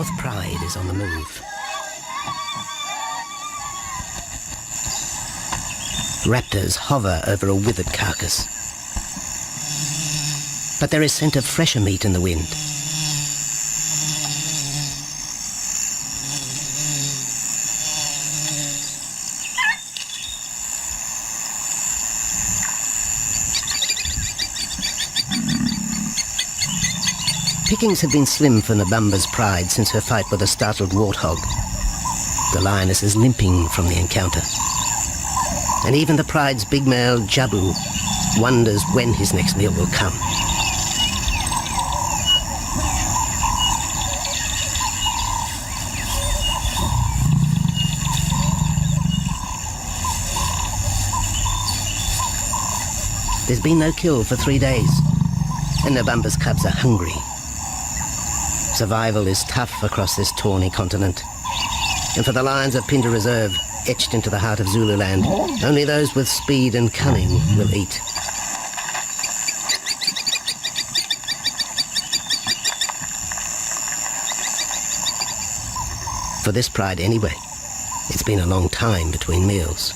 fourth pride is on the move. Raptors hover over a withered carcass. But there is scent of fresher meat in the wind. Pickings have been slim for Nabamba's pride since her fight with a startled warthog. The lioness is limping from the encounter. And even the pride's big male, Jabu, wonders when his next meal will come. There's been no kill for 3 days, and Nabamba's cubs are hungry. Survival is tough across this tawny continent. And for the lions of Pinda Reserve, etched into the heart of Zululand, only those with speed and cunning will eat. For this pride anyway, it's been a long time between meals.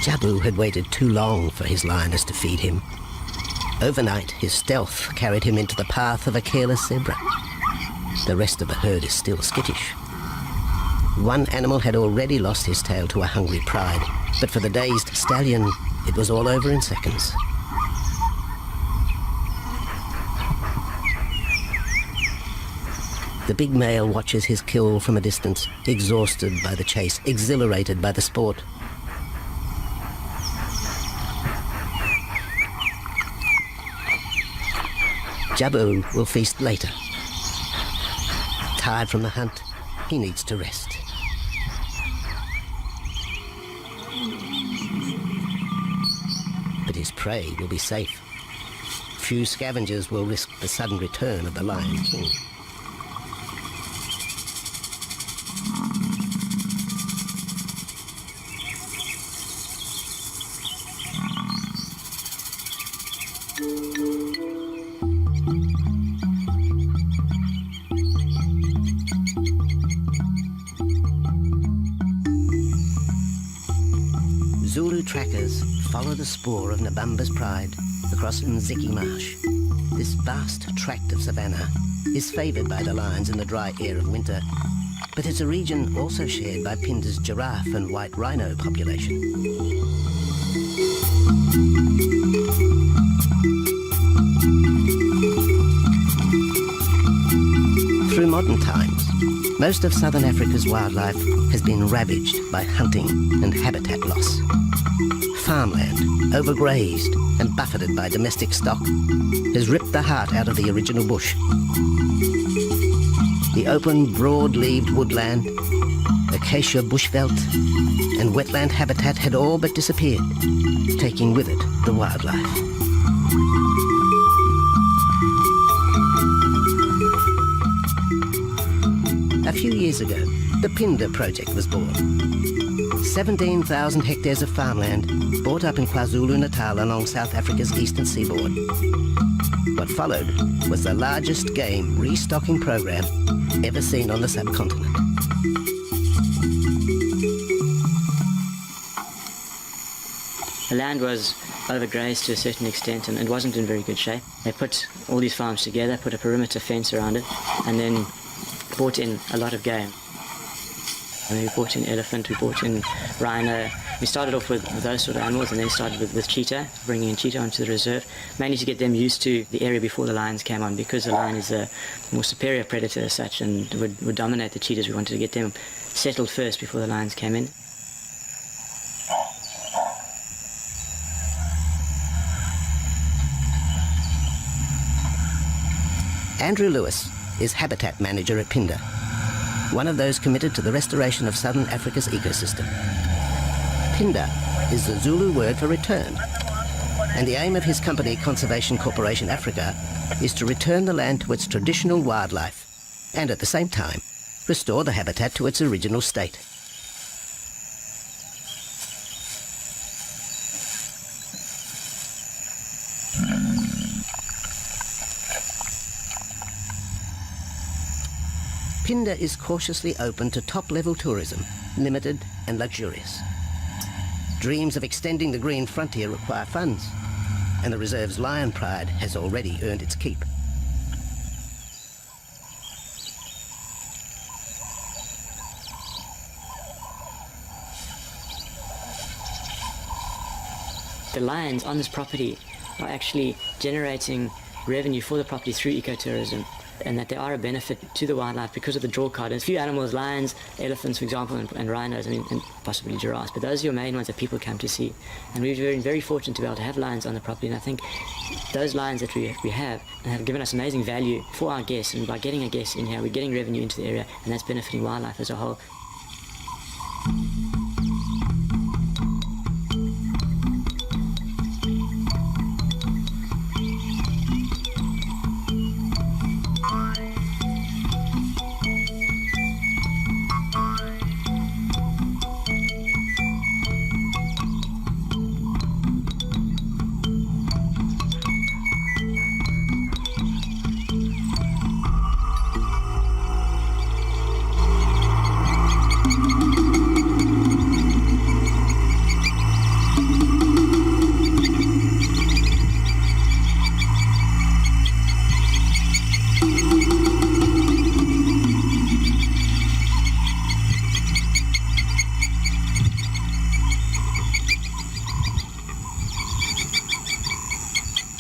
Jabu had waited too long for his lioness to feed him. Overnight, his stealth carried him into the path of a careless zebra. The rest of the herd is still skittish. One animal had already lost his tail to a hungry pride, but for the dazed stallion, it was all over in seconds. The big male watches his kill from a distance, exhausted by the chase, exhilarated by the sport. Jabu will feast later. Tired from the hunt, he needs to rest. But his prey will be safe. Few scavengers will risk the sudden return of the Lion King. Zulu trackers follow the spoor of Nabamba's pride across Mziki Marsh. This vast tract of savanna is favoured by the lions in the dry air of winter, but it's a region also shared by Pinda's giraffe and white rhino population. Through modern times, most of southern Africa's wildlife has been ravaged by hunting and habitat loss. Farmland, overgrazed and buffeted by domestic stock, has ripped the heart out of the original bush. The open, broad-leaved woodland, acacia bushveld, and wetland habitat had all but disappeared, taking with it the wildlife. A few years ago, the Pinda project was born. 17,000 hectares of farmland bought up in KwaZulu-Natal along South Africa's eastern seaboard. What followed was the largest game restocking program ever seen on the subcontinent. The land was overgrazed to a certain extent and it wasn't in very good shape. They put all these farms together, put a perimeter fence around it, and then brought in a lot of game. And we brought in elephant, we brought in rhino. We started off with those sort of animals and then started with cheetah, bringing in cheetah onto the reserve, mainly to get them used to the area before the lions came on, because the lion is a more superior predator as such and would dominate the cheetahs. We wanted to get them settled first before the lions came in. Andrew Lewis is habitat manager at Phinda, one of those committed to the restoration of southern Africa's ecosystem. Phinda is the Zulu word for return, and the aim of his company, Conservation Corporation Africa, is to return the land to its traditional wildlife and at the same time restore the habitat to its original state. Phinda is cautiously open to top-level tourism, limited and luxurious. Dreams of extending the green frontier require funds, and the reserve's lion pride has already earned its keep. The lions on this property are actually generating revenue for the property through ecotourism, and that they are a benefit to the wildlife because of the draw card. And a few animals, lions, elephants, for example, and rhinos, and possibly giraffes, but those are your main ones that people come to see. And we've been very fortunate to be able to have lions on the property, and I think those lions that we have given us amazing value for our guests, and by getting a guest in here, we're getting revenue into the area, and that's benefiting wildlife as a whole.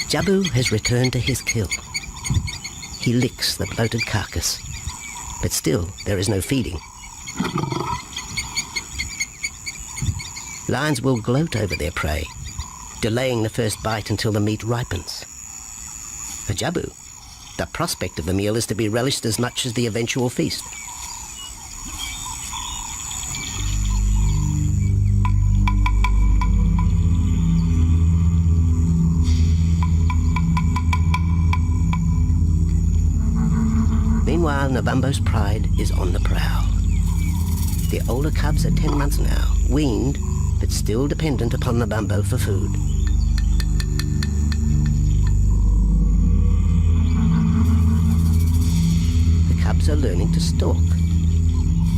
Jabu has returned to his kill. He licks the bloated carcass, but still there is no feeding. Lions will gloat over their prey, delaying the first bite until the meat ripens. For Jabu, the prospect of the meal is to be relished as much as the eventual feast. Meanwhile, Nabambo's pride is on the prowl. The older cubs are 10 months now, weaned, but still dependent upon Nabambo for food. The cubs are learning to stalk,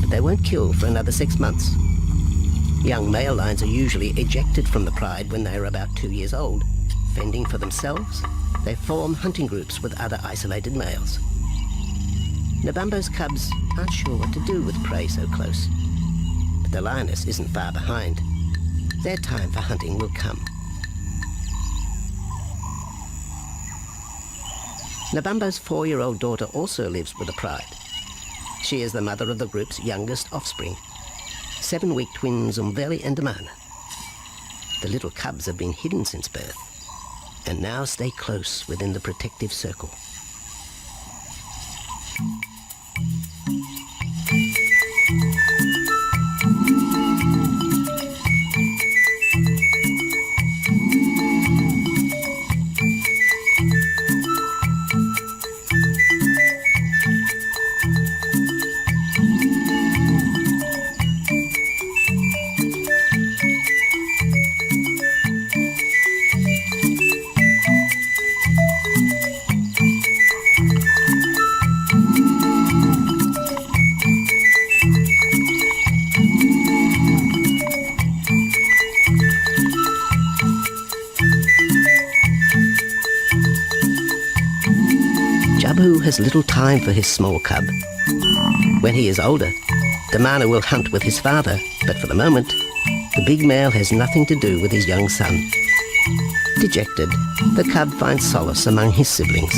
but they won't kill for another 6 months. Young male lions are usually ejected from the pride when they are about 2 years old. Fending for themselves, they form hunting groups with other isolated males. Nabambo's cubs aren't sure what to do with prey so close, but the lioness isn't far behind. Their time for hunting will come. Nabambo's 4-year-old daughter also lives with the pride. She is the mother of the group's youngest offspring, 7-week twins Umveli and Damana. The little cubs have been hidden since birth, and now stay close within the protective circle. Jabu has little time for his small cub, When he is older, Damana will hunt with his father, but for the moment, the big male has nothing to do with his young son. Dejected, the cub finds solace among his siblings.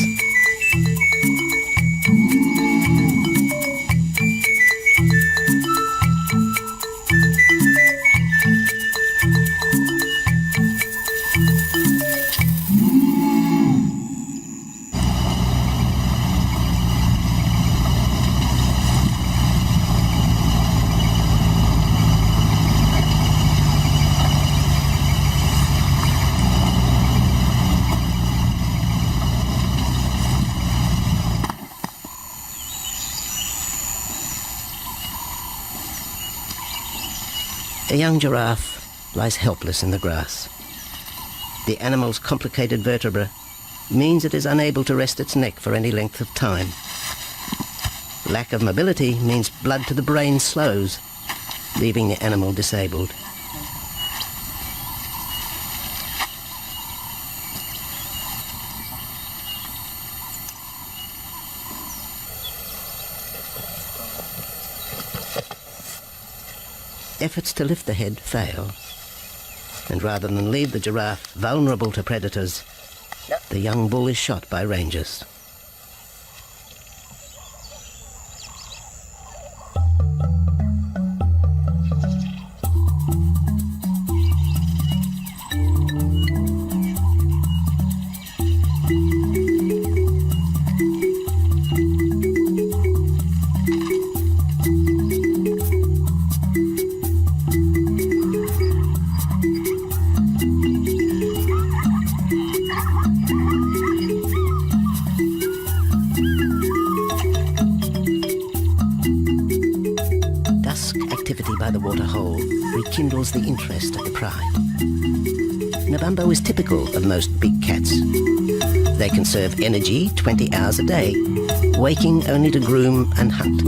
A young giraffe lies helpless in the grass. The animal's complicated vertebra means it is unable to rest its neck for any length of time. Lack of mobility means blood to the brain slows, leaving the animal disabled. Efforts to lift the head fail, and rather than leave the giraffe vulnerable to predators, the young bull is shot by rangers. Activity by the waterhole rekindles the interest of the pride. Nabambo is typical of most big cats. They conserve energy 20 hours a day, waking only to groom and hunt.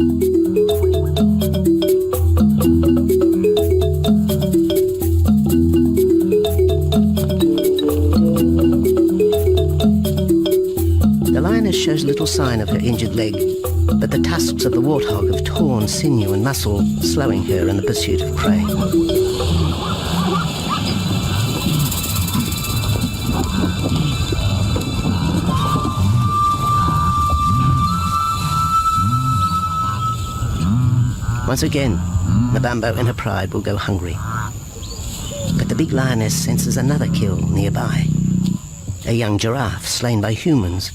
The lioness shows little sign of her injured leg, but the tusks of the warthog have torn sinew and muscle, slowing her in the pursuit of prey. Once again, Nabambo and her pride will go hungry. But the big lioness senses another kill nearby. A young giraffe slain by humans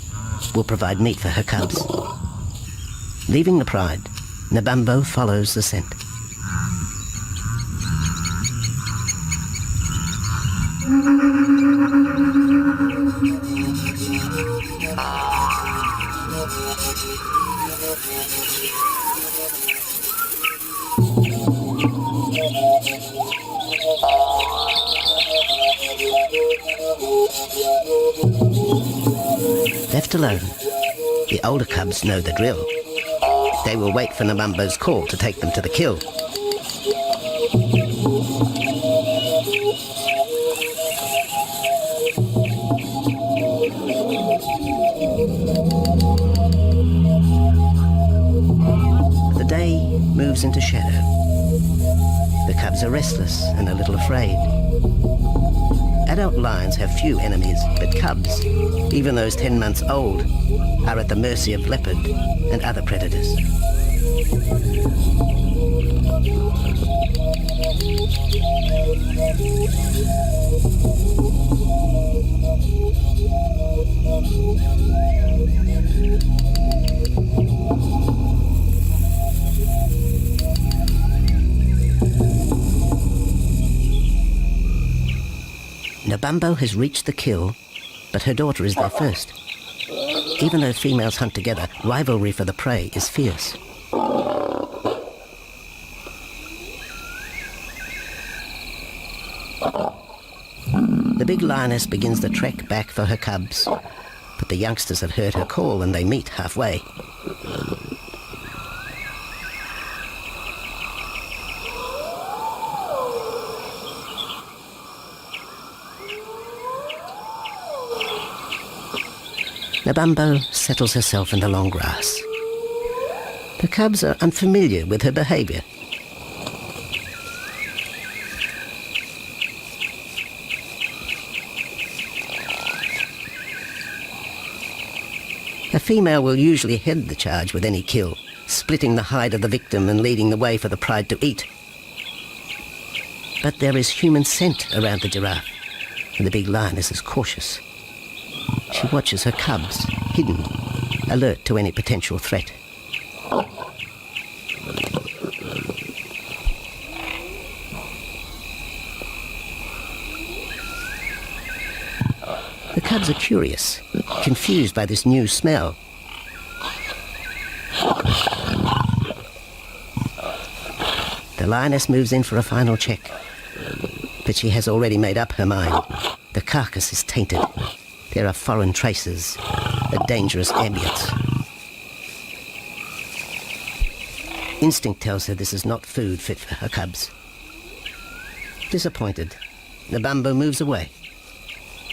will provide meat for her cubs. Leaving the pride, Nabambo follows the scent. Left alone, the older cubs know the drill. They will wait for Nabambo's call to take them to the kill. The day moves into shadow. The cubs are restless and a little afraid. Adult lions have few enemies, but cubs, even those 10 months old, are at the mercy of leopard and other predators. Nabambo has reached the kill, but her daughter is there first. Even though females hunt together, rivalry for the prey is fierce. The big lioness begins the trek back for her cubs, but the youngsters have heard her call and they meet halfway. Nabambo settles herself in the long grass. The cubs are unfamiliar with her behaviour. A female will usually head the charge with any kill, splitting the hide of the victim and leading the way for the pride to eat. But there is human scent around the giraffe, and the big lioness is cautious. She watches her cubs, hidden, alert to any potential threat. The cubs are curious, confused by this new smell. The lioness moves in for a final check, but she has already made up her mind. The carcass is tainted. There are foreign traces, a dangerous ambience. Instinct tells her this is not food fit for her cubs. Disappointed, Nabambo moves away,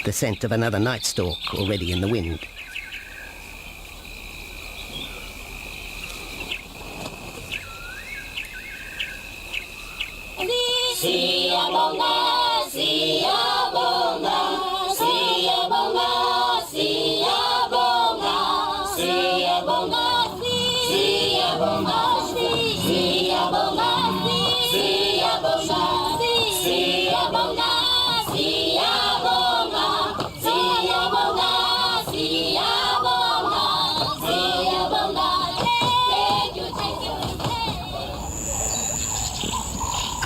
the scent of another night stalk already in the wind.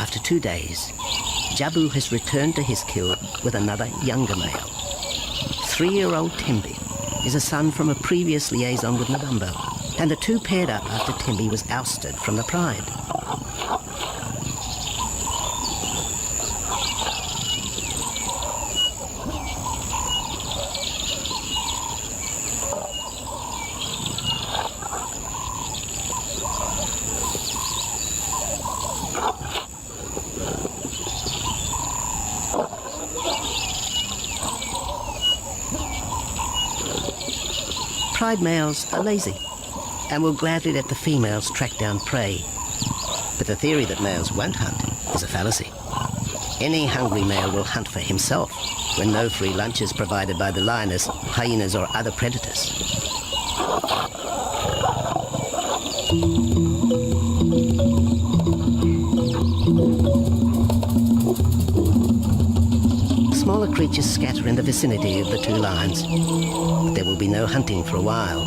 After 2 days, Jabu has returned to his kill with another younger male. 3-year-old Tembi is a son from a previous liaison with Nabambo, and the two paired up after Tembi was ousted from the pride. Pride males are lazy and will gladly let the females track down prey. But the theory that males won't hunt is a fallacy. Any hungry male will hunt for himself when no free lunch is provided by the lioness, hyenas or other predators. Smaller creatures scatter in the vicinity of the two lions, but there will be no hunting for a while.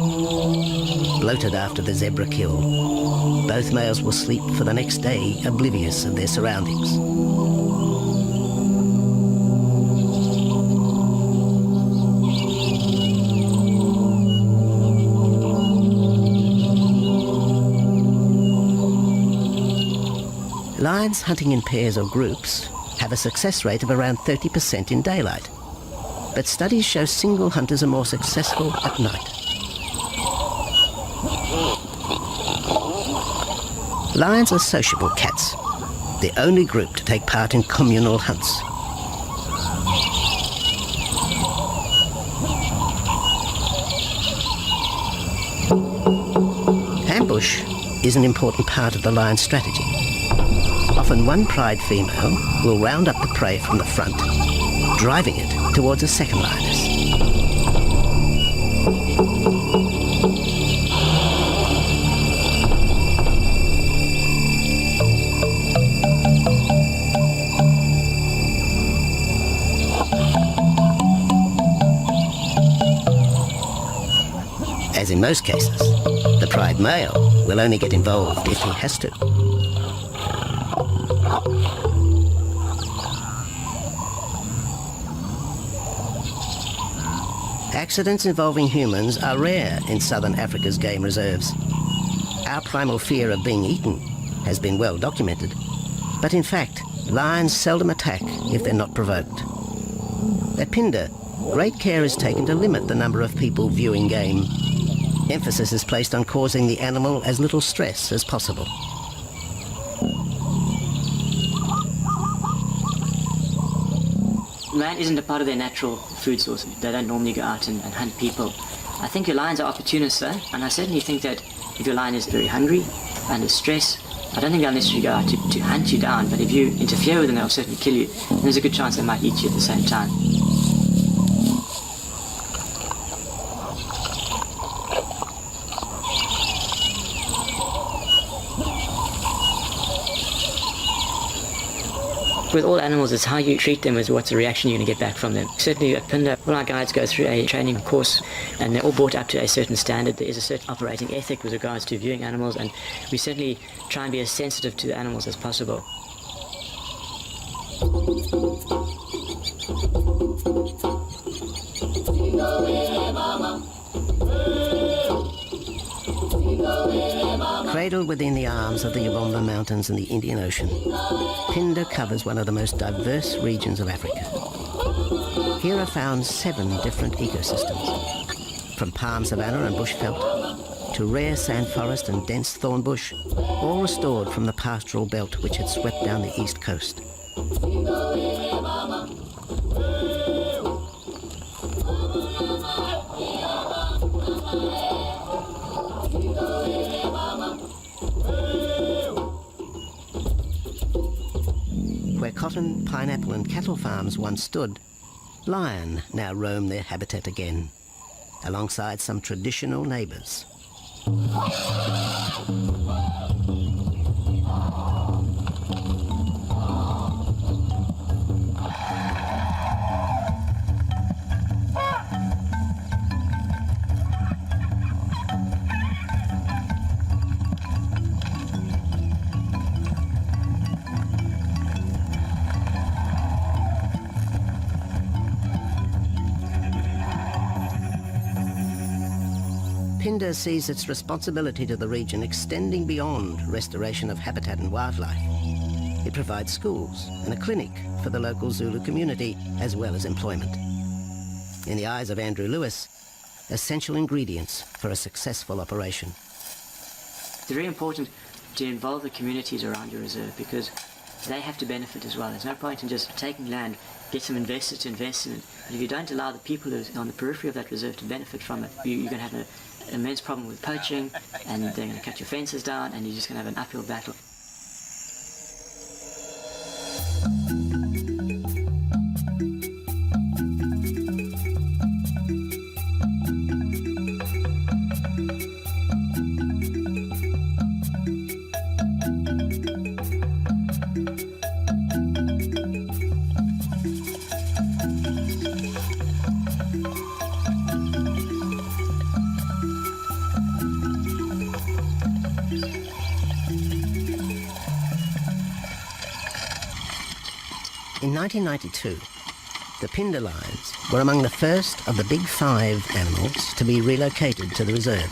Bloated after the zebra kill, both males will sleep for the next day, oblivious of their surroundings. Lions hunting in pairs or groups have a success rate of around 30% in daylight, but studies show single hunters are more successful at night. Lions are sociable cats, the only group to take part in communal hunts. Ambush is an important part of the lion's strategy. Often one pride female will round up the prey from the front, driving it towards a second lioness. As in most cases, the pride male will only get involved if he has to. Accidents involving humans are rare in southern Africa's game reserves. Our primal fear of being eaten has been well documented, but in fact, lions seldom attack if they're not provoked. At Phinda, great care is taken to limit the number of people viewing game. Emphasis is placed on causing the animal as little stress as possible. Lion isn't a part of their natural food source. They don't normally go out and hunt people. I think your lions are opportunists though, and I certainly think that If your lion is very hungry, under stress, I don't think they'll necessarily go out to hunt you down, but if you interfere with them, they'll certainly kill you. And there's a good chance they might eat you at the same time. With all animals, it's how you treat them is what's the reaction you're going to get back from them. Certainly at Phinda, all our guides go through a training course and they're all brought up to a certain standard. There is a certain operating ethic with regards to viewing animals, and we certainly try and be as sensitive to the animals as possible. Cradled within the arms of the Yabomba Mountains and the Indian Ocean, Phinda covers one of the most diverse regions of Africa. Here are found 7 different ecosystems, from palm savanna and bushveld to rare sand forest and dense thorn bush, all restored from the pastoral belt which had swept down the east coast. Where cotton, pineapple and cattle farms once stood, lion now roam their habitat again, alongside some traditional neighbours. Phinda sees its responsibility to the region extending beyond restoration of habitat and wildlife. It provides schools and a clinic for the local Zulu community, as well as employment. In the eyes of Andrew Lewis, essential ingredients for a successful operation. It's very important to involve the communities around your reserve because they have to benefit as well. There's no point in just taking land, get some investors to invest in it, but if you don't allow the people who are on the periphery of that reserve to benefit from it, you're going to have an immense problem with poaching, and they're going to cut your fences down, and you're just going to have an uphill battle. In 1992, the Phinda lions were among the first of the big 5 animals to be relocated to the reserve.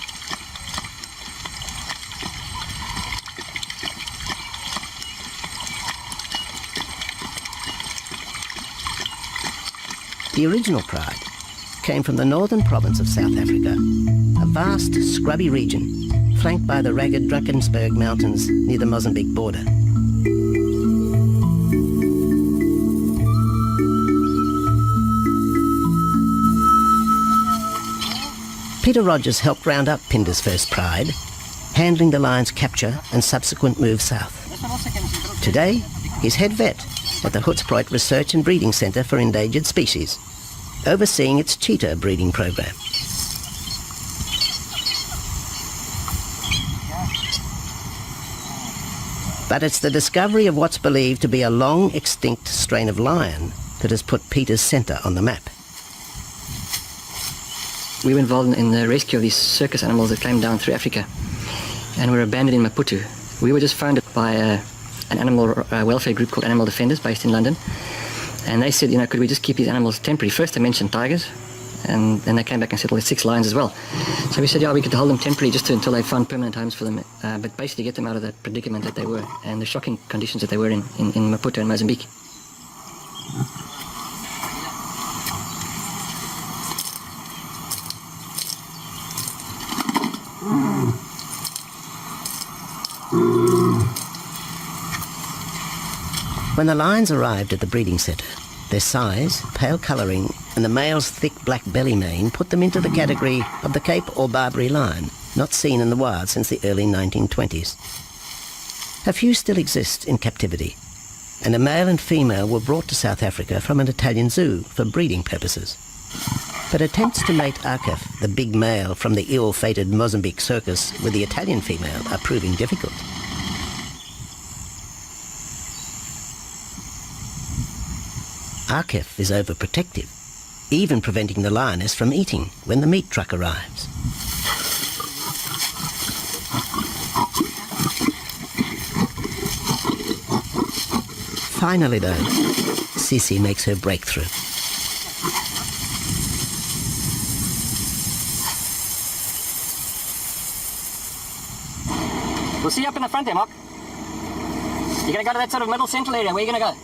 The original pride came from the northern province of South Africa, a vast scrubby region flanked by the ragged Drakensberg Mountains near the Mozambique border. Peter Rogers helped round up Phinda's first pride, handling the lion's capture and subsequent move south. Today, he's head vet at the Hoedspruit Research and Breeding Centre for Endangered Species, overseeing its cheetah breeding program. But it's the discovery of what's believed to be a long extinct strain of lion that has put Peter's centre on the map. We were involved in the rescue of these circus animals that came down through Africa and were abandoned in Maputo. We were just founded by an animal welfare group called Animal Defenders based in London, and they said, could we just keep these animals temporary? First they mentioned tigers, and then they came back and said, well, there's 6 lions as well. So we said, yeah, we could hold them temporarily just until they found permanent homes for them, but basically get them out of that predicament that they were and the shocking conditions that they were in Maputo and Mozambique. When the lions arrived at the breeding centre, their size, pale colouring and the male's thick black belly mane put them into the category of the Cape or Barbary lion, not seen in the wild since the early 1920s. A few still exist in captivity, and a male and female were brought to South Africa from an Italian zoo for breeding purposes. But attempts to mate Akef, the big male from the ill-fated Mozambique circus, with the Italian female are proving difficult. Akef is overprotective, even preventing the lioness from eating when the meat truck arrives. Finally, though, Sisi makes her breakthrough. We'll see you up in the front there, Mark. You're going to go to that sort of middle central area. Where are you going to go?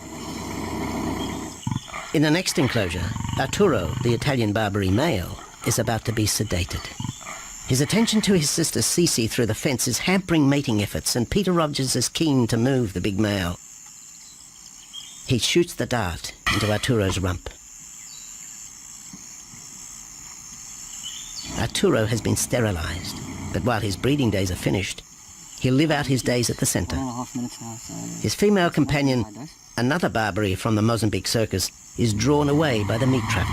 In the next enclosure, Arturo, the Italian Barbary male, is about to be sedated. His attention to his sister Sisi through the fence is hampering mating efforts, and Peter Rogers is keen to move the big male. He shoots the dart into Arturo's rump. Arturo has been sterilized, but while his breeding days are finished, he'll live out his days at the center. 1.5 minutes now, so... His female companion, another Barbary from the Mozambique circus, is drawn away by the meat truck.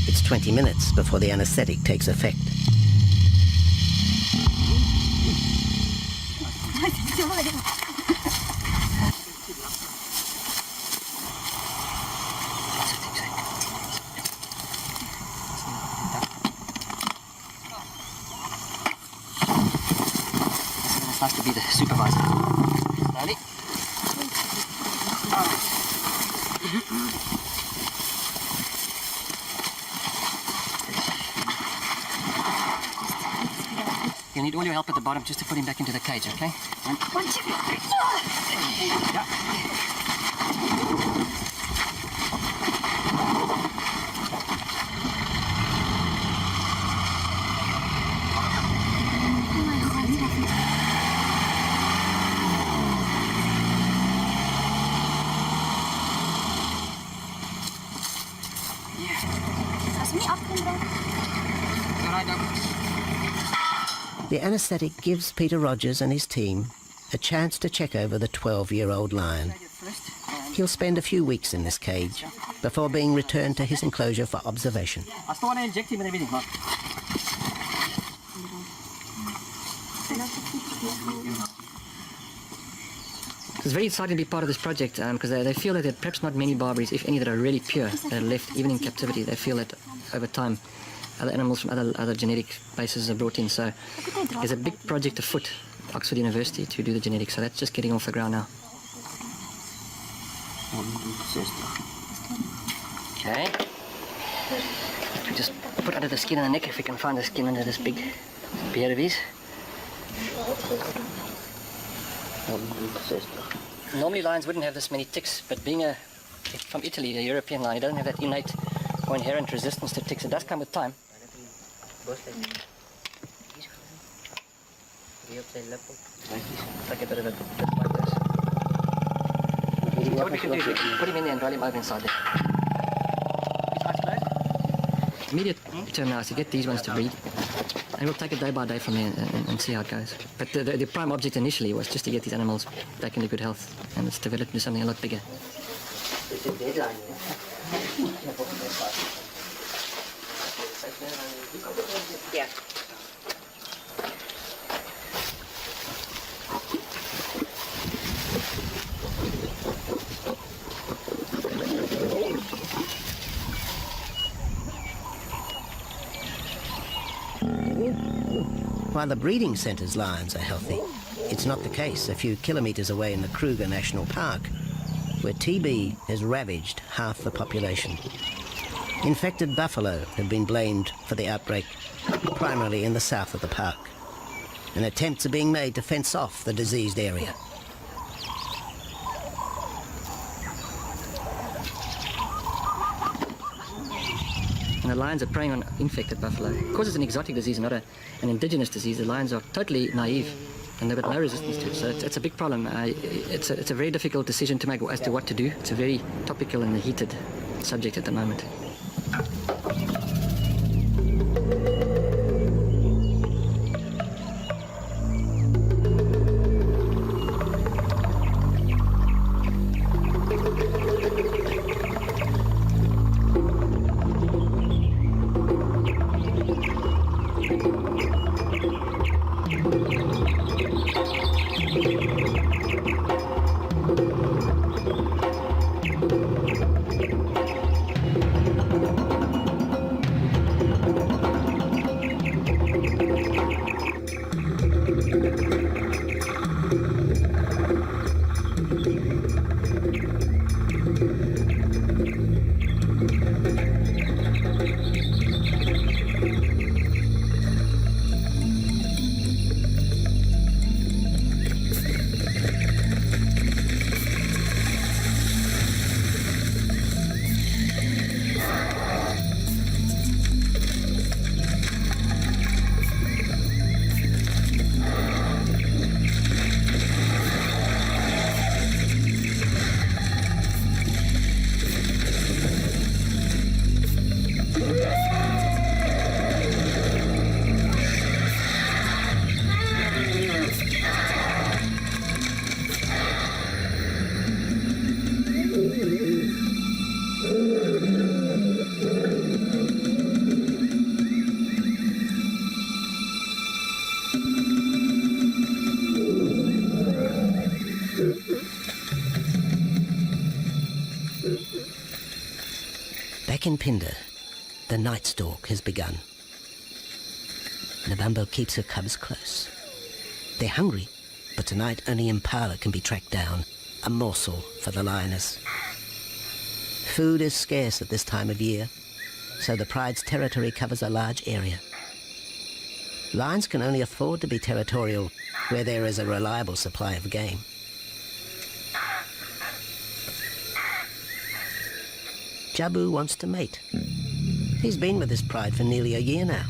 It's 20 minutes before the anesthetic takes effect. It's nice to be the supervisor. Slowly. You'll need all your help at the bottom just to put him back into the cage, okay? One, two, three. Yeah. The anesthetic gives Peter Rogers and his team a chance to check over the 12-year-old lion. He'll spend a few weeks in this cage before being returned to his enclosure for observation. I still want to inject him and everything, Mark. It's very exciting to be part of this project because they feel that there are perhaps not many Barbaries, if any, that are really pure, that are left even in captivity. They feel that over time other animals from other genetic bases are brought in. So there's a big project afoot at Oxford University to do the genetics. So that's just getting off the ground now. Okay. Just put under the skin on the neck if we can find the skin under this big beard of his. Normally lions wouldn't have this many ticks, but being from Italy, a European lion, it doesn't have that innate or inherent resistance to ticks. It does come with time. Like a bit of a bit like this. What we can do is put him in there and roll him over inside there. Immediate term now is to get these ones to breed. And we'll take it day by day from there and see how it goes. But the prime object initially was just to get these animals back into good health. And it's developed into something a lot bigger. Yeah. While the breeding centre's lions are healthy, it's not the case a few kilometres away in the Kruger National Park, where TB has ravaged half the population. Infected buffalo have been blamed for the outbreak, primarily in the south of the park, and attempts are being made to fence off the diseased area. And the lions are preying on infected buffalo. Because it's an exotic disease and not an indigenous disease, the lions are totally naive and they've got no resistance to it. So it's a big problem. It's a very difficult decision to make as to what to do. It's a very topical and heated subject at the moment. Back in Phinda, the night stalk has begun. Nabambo keeps her cubs close. They're hungry, but tonight only Impala can be tracked down, a morsel for the lioness. Food is scarce at this time of year, so the pride's territory covers a large area. Lions can only afford to be territorial where there is a reliable supply of game. Jabu wants to mate. He's been with his pride for nearly a year now.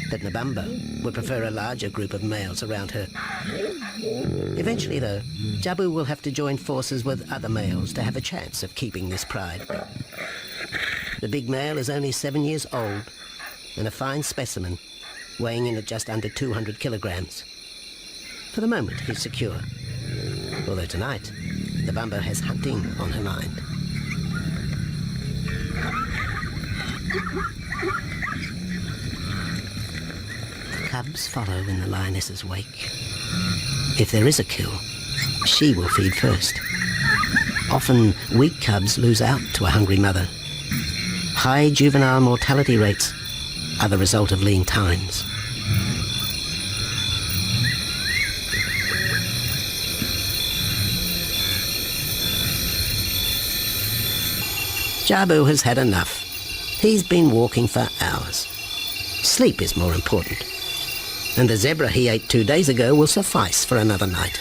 But Nabambo would prefer a larger group of males around her. Eventually, though, Jabu will have to join forces with other males to have a chance of keeping this pride. The big male is only 7 years old and a fine specimen, weighing in at just under 200 kilograms. For the moment, he's secure. Although tonight, Nabambo has hunting on her mind. The cubs follow in the lioness's wake. If there is a kill, she will feed first. Often, weak cubs lose out to a hungry mother. High juvenile mortality rates are the result of lean times. Jabu has had enough. He's been walking for hours. Sleep is more important. And the zebra he ate 2 days ago will suffice for another night.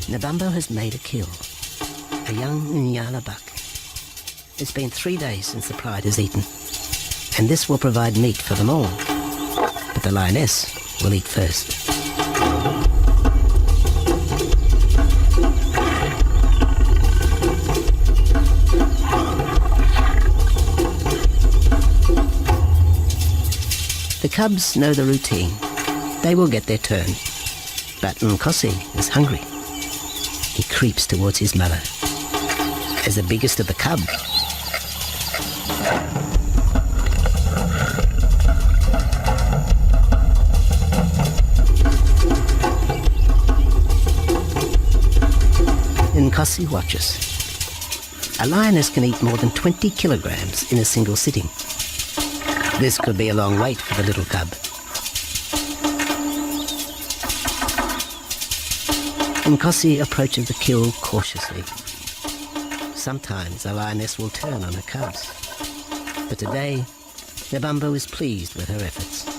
Nabambo has made a kill, a young Nyala buck. It's been 3 days since the pride has eaten, and this will provide meat for them all. But the lioness will eat first. The cubs know the routine. They will get their turn. But Nkosi is hungry. He creeps towards his mother. As the biggest of the cub, Nkosi watches. A lioness can eat more than 20 kilograms in a single sitting. This could be a long wait for the little cub. Nkosi approaches the kill cautiously. Sometimes a lioness will turn on her cubs, but today Nabambo is pleased with her efforts.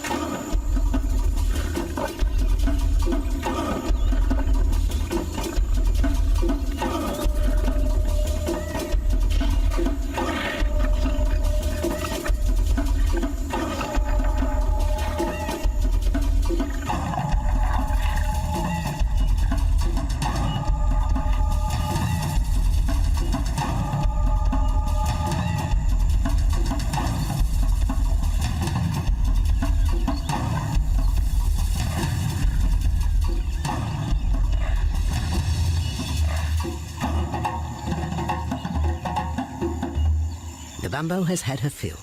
Nabambo has had her fill,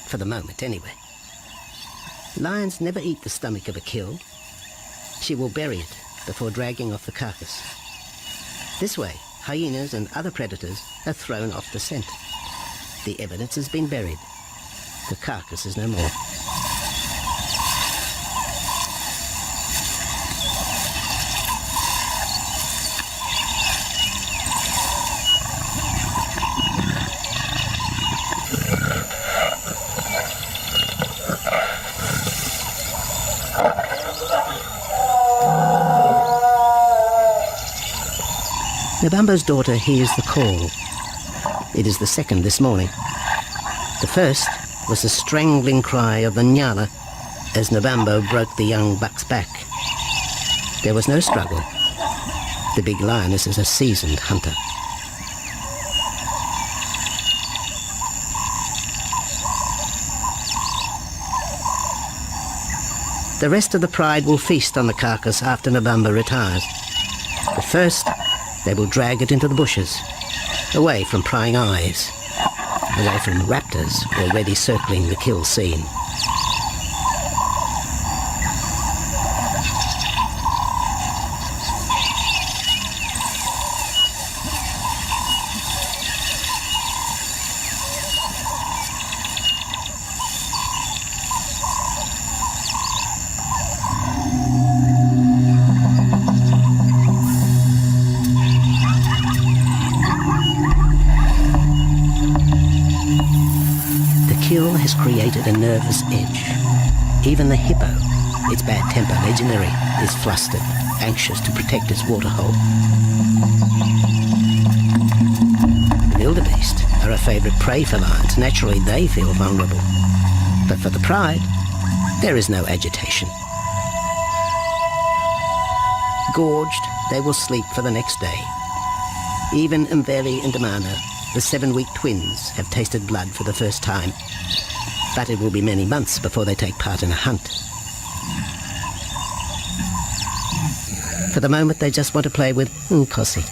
for the moment anyway. Lions never eat the stomach of a kill. She will bury it before dragging off the carcass. This way, hyenas and other predators are thrown off the scent. The evidence has been buried. The carcass is no more. Nabambo's daughter hears the call. It is the second this morning. The first was the strangling cry of the Nyala as Nabambo broke the young buck's back. There was no struggle. The big lioness is a seasoned hunter. The rest of the pride will feast on the carcass after Nabambo retires. But first, they will drag it into the bushes, away from prying eyes, away from raptors already circling the kill scene. Kill has created a nervous edge. Even the hippo, its bad temper legendary, is flustered, anxious to protect its waterhole. The wildebeest are a favourite prey for lions. Naturally, they feel vulnerable. But for the pride, there is no agitation. Gorged, they will sleep for the next day. Even Mveli and Damana, the 7-week twins, have tasted blood for the first time. But it will be many months before they take part in a hunt. For the moment, they just want to play with Nkosi.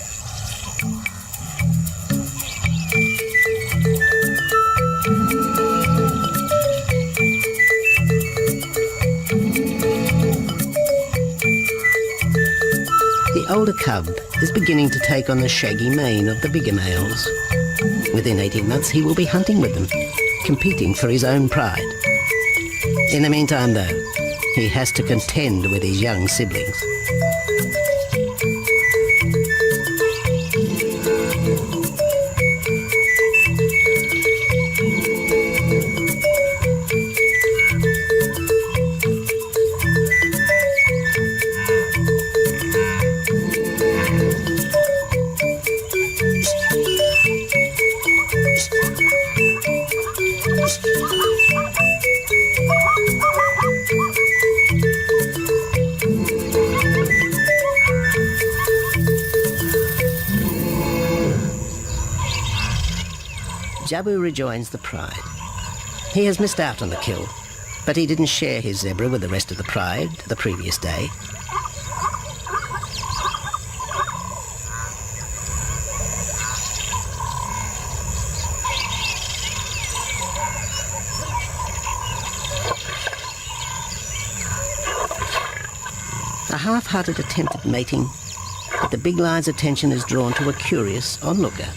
The older cub is beginning to take on the shaggy mane of the bigger males. Within 18 months, he will be hunting with them, competing for his own pride. In the meantime, though, he has to contend with his young siblings. Jabu rejoins the pride. He has missed out on the kill, but he didn't share his zebra with the rest of the pride the previous day. A half-hearted attempt at mating, but the big lion's attention is drawn to a curious onlooker.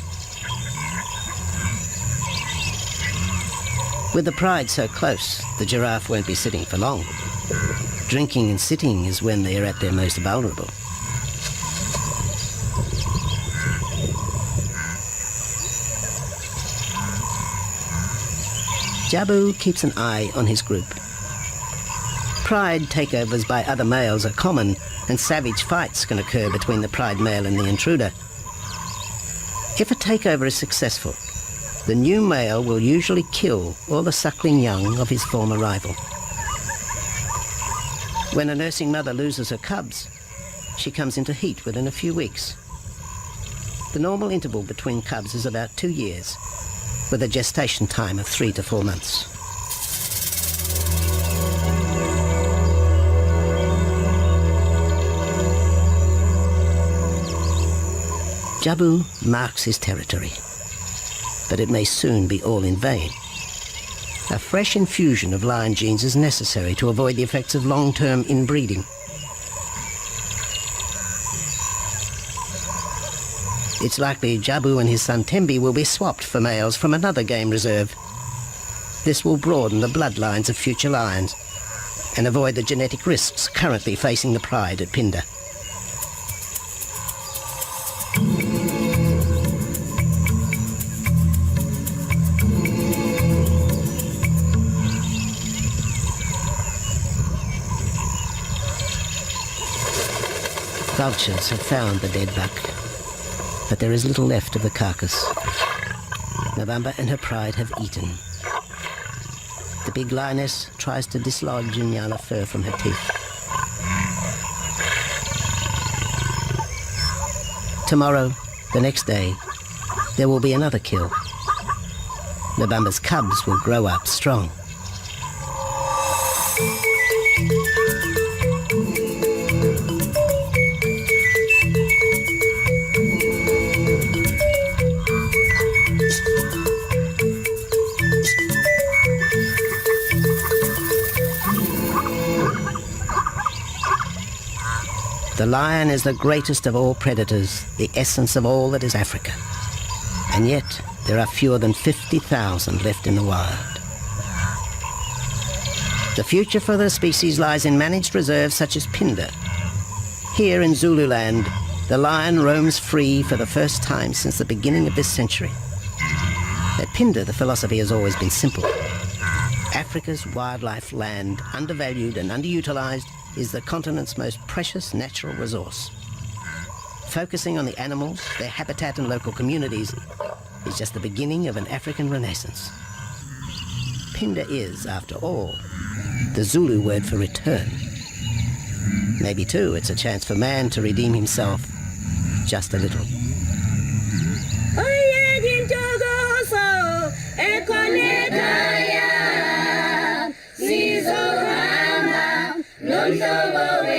With the pride so close, the giraffe won't be sitting for long. Drinking and sitting is when they are at their most vulnerable. Jabu keeps an eye on his group. Pride takeovers by other males are common, and savage fights can occur between the pride male and the intruder. If a takeover is successful, the new male will usually kill all the suckling young of his former rival. When a nursing mother loses her cubs, she comes into heat within a few weeks. The normal interval between cubs is about 2 years, with a gestation time of 3 to 4 months. Jabu marks his territory, but it may soon be all in vain. A fresh infusion of lion genes is necessary to avoid the effects of long-term inbreeding. It's likely Jabu and his son Tembi will be swapped for males from another game reserve. This will broaden the bloodlines of future lions and avoid the genetic risks currently facing the pride at Phinda. Vultures have found the dead buck, but there is little left of the carcass. Nabamba and her pride have eaten. The big lioness tries to dislodge Nyala fur from her teeth. Tomorrow, the next day, there will be another kill. Nabamba's cubs will grow up strong. The lion is the greatest of all predators, the essence of all that is Africa. And yet, there are fewer than 50,000 left in the wild. The future for the species lies in managed reserves such as Phinda. Here in Zululand, the lion roams free for the first time since the beginning of this century. At Phinda, the philosophy has always been simple. Africa's wildlife land, undervalued and underutilized, is the continent's most precious natural resource. Focusing on the animals, their habitat and local communities is just the beginning of an African renaissance. Phinda is, after all, the Zulu word for return. Maybe, too, it's a chance for man to redeem himself just a little. Hallelujah.